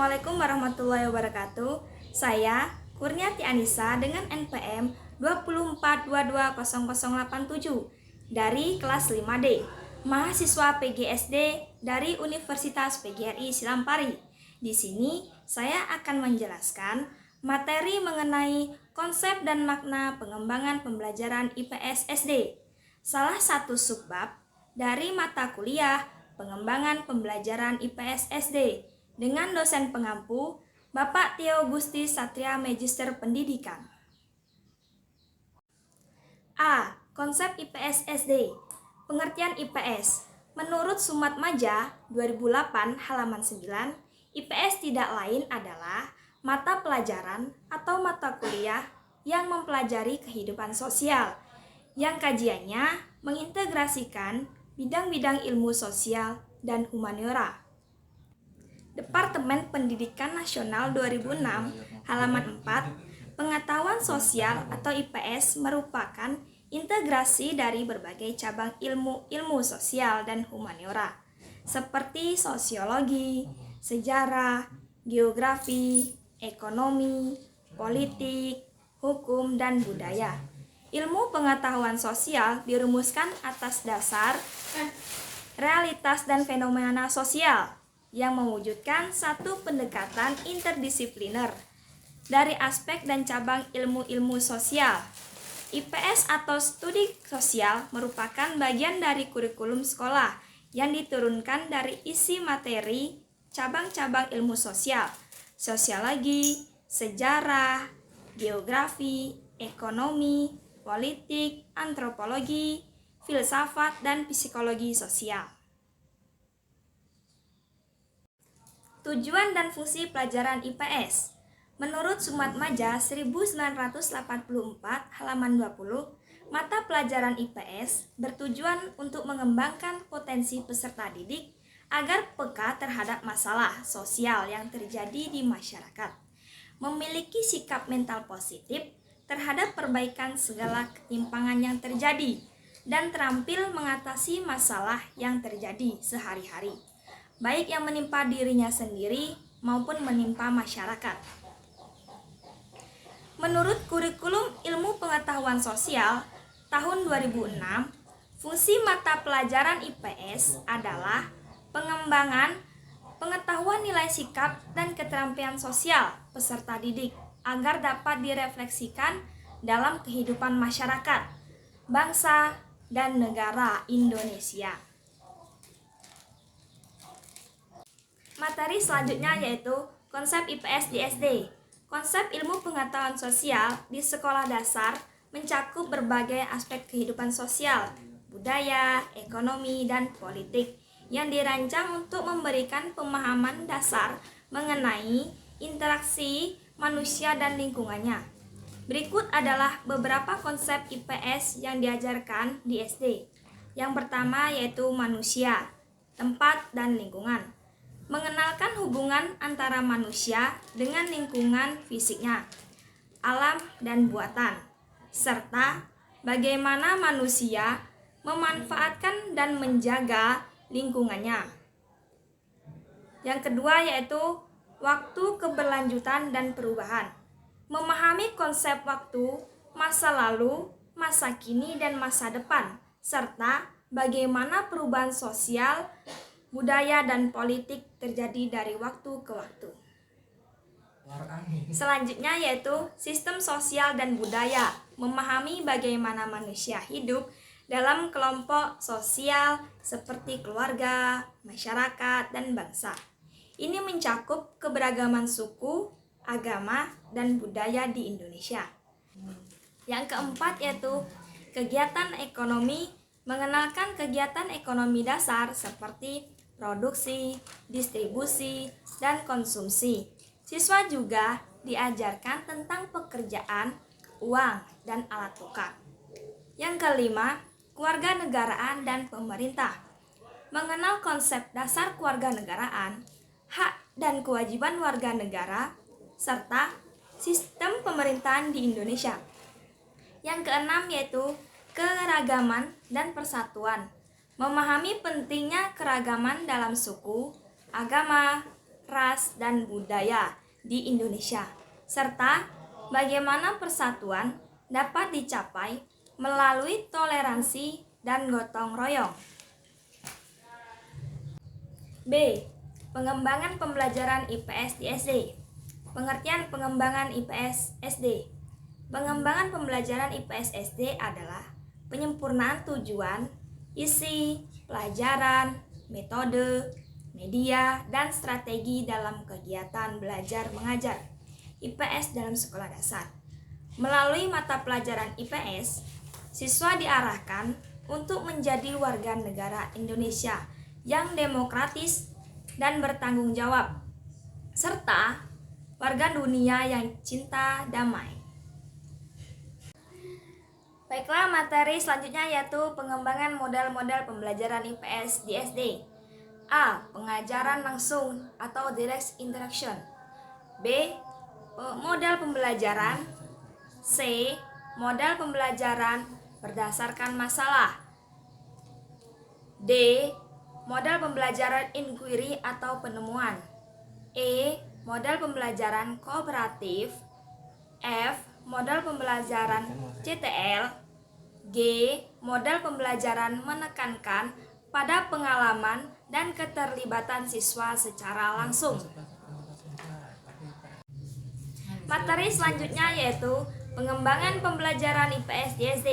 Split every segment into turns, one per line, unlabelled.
Assalamualaikum warahmatullahi wabarakatuh. Saya Kurniati Anissa dengan NPM 24220087 dari kelas 5D, mahasiswa PGSD dari Universitas PGRI Silampari. Di sini saya akan menjelaskan materi mengenai konsep dan makna pengembangan pembelajaran IPS SD. Salah satu subbab dari mata kuliah pengembangan pembelajaran IPS SD dengan dosen pengampu Bapak Tio Gusti Satria Magister Pendidikan. A. Konsep IPS SD. Pengertian IPS. Menurut Sumat Maja 2008 halaman 9, IPS tidak lain adalah mata pelajaran atau mata kuliah yang mempelajari kehidupan sosial, yang kajiannya mengintegrasikan bidang-bidang ilmu sosial dan humaniora. Departemen Pendidikan Nasional 2006 halaman 4, pengetahuan sosial atau IPS merupakan integrasi dari berbagai cabang ilmu sosial dan humaniora seperti sosiologi, sejarah, geografi, ekonomi, politik, hukum, dan budaya. Ilmu pengetahuan sosial dirumuskan atas dasar realitas dan fenomena sosial yang mewujudkan satu pendekatan interdisipliner dari aspek dan cabang ilmu-ilmu sosial. IPS atau studi sosial merupakan bagian dari kurikulum sekolah yang diturunkan dari isi materi cabang-cabang ilmu sosial, sosiologi, sejarah, geografi, ekonomi, politik, antropologi, filsafat, dan psikologi sosial. Tujuan dan fungsi pelajaran IPS. Menurut Sumat Maja 1984 halaman 20, mata pelajaran IPS bertujuan untuk mengembangkan potensi peserta didik agar peka terhadap masalah sosial yang terjadi di masyarakat, memiliki sikap mental positif terhadap perbaikan segala ketimpangan yang terjadi, dan terampil mengatasi masalah yang terjadi sehari-hari, baik yang menimpa dirinya sendiri maupun menimpa masyarakat. Menurut Kurikulum Ilmu Pengetahuan Sosial tahun 2006, fungsi mata pelajaran IPS adalah pengembangan pengetahuan nilai sikap dan keterampilan sosial peserta didik agar dapat direfleksikan dalam kehidupan masyarakat, bangsa, dan negara Indonesia. Materi selanjutnya yaitu konsep IPS di SD. Konsep ilmu pengetahuan sosial di sekolah dasar mencakup berbagai aspek kehidupan sosial, budaya, ekonomi, dan politik yang dirancang untuk memberikan pemahaman dasar mengenai interaksi manusia dan lingkungannya. Berikut adalah beberapa konsep IPS yang diajarkan di SD. Yang pertama yaitu manusia, tempat, dan lingkungan. Mengenalkan hubungan antara manusia dengan lingkungan fisiknya, alam dan buatan, serta bagaimana manusia memanfaatkan dan menjaga lingkungannya. Yang kedua yaitu waktu, keberlanjutan, dan perubahan. Memahami konsep waktu, masa lalu, masa kini, dan masa depan, serta bagaimana perubahan sosial, budaya, dan politik terjadi dari waktu ke waktu. Selanjutnya yaitu sistem sosial dan budaya, memahami bagaimana manusia hidup dalam kelompok sosial seperti keluarga, masyarakat, dan bangsa. Ini mencakup keberagaman suku, agama, dan budaya di Indonesia. Yang keempat yaitu kegiatan ekonomi, mengenalkan kegiatan ekonomi dasar seperti produksi, distribusi, dan konsumsi. Siswa juga diajarkan tentang pekerjaan, uang, dan alat tukar. Yang kelima, kewarganegaraan dan pemerintah. Mengenal konsep dasar kewarganegaraan, hak dan kewajiban warga negara, serta sistem pemerintahan di Indonesia. Yang keenam yaitu keragaman dan persatuan. Memahami pentingnya keragaman dalam suku, agama, ras, dan budaya di Indonesia, serta bagaimana persatuan dapat dicapai melalui toleransi dan gotong royong. B. Pengembangan pembelajaran IPS di SD. Pengertian pengembangan IPS SD. Pengembangan pembelajaran IPS SD adalah penyempurnaan tujuan, isi, pelajaran, metode, media, dan strategi dalam kegiatan belajar mengajar IPS dalam sekolah dasar. Melalui mata pelajaran IPS, siswa diarahkan untuk menjadi warga negara Indonesia yang demokratis dan bertanggung jawab, serta warga dunia yang cinta damai. Baiklah, materi selanjutnya yaitu pengembangan model-model pembelajaran IPS di SD. A. Pengajaran langsung atau direct interaction. B. Model pembelajaran. C. Model pembelajaran berdasarkan masalah. D. Model pembelajaran inquiry atau penemuan. E. Model pembelajaran kooperatif. F. Model pembelajaran CTL. G. Model pembelajaran menekankan pada pengalaman dan keterlibatan siswa secara langsung. Materi selanjutnya yaitu pengembangan pembelajaran IPS di SD.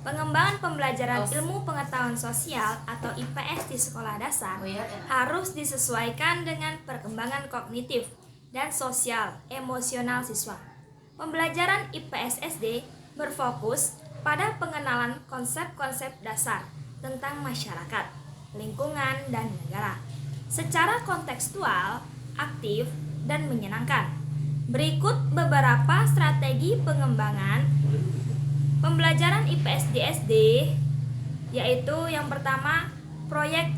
Pengembangan pembelajaran ilmu pengetahuan sosial atau IPS di sekolah dasar harus disesuaikan dengan perkembangan kognitif dan sosial emosional siswa. Pembelajaran IPS SD berfokus pada pengenalan konsep-konsep dasar tentang masyarakat, lingkungan, dan negara secara kontekstual, aktif, dan menyenangkan. Berikut beberapa strategi pengembangan pembelajaran IPS di SD, yaitu yang pertama, proyek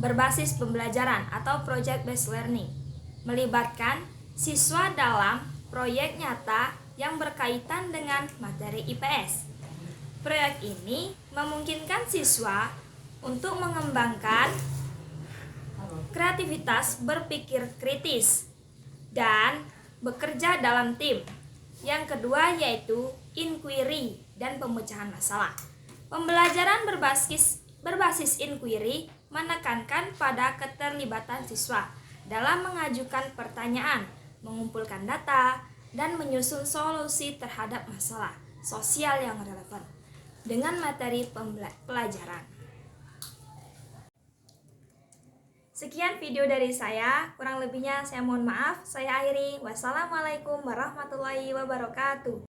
berbasis pembelajaran atau project based learning, melibatkan siswa dalam proyek nyata yang berkaitan dengan materi IPS. Proyek ini memungkinkan siswa untuk mengembangkan kreativitas berpikir kritis dan bekerja dalam tim. Yang kedua yaitu inquiry dan pemecahan masalah. Pembelajaran berbasis inquiry menekankan pada keterlibatan siswa dalam mengajukan pertanyaan, mengumpulkan data, dan menyusun solusi terhadap masalah sosial yang relevan dengan materi pelajaran. Sekian video dari saya, kurang lebihnya saya mohon maaf. Saya akhiri. Wassalamualaikum warahmatullahi wabarakatuh.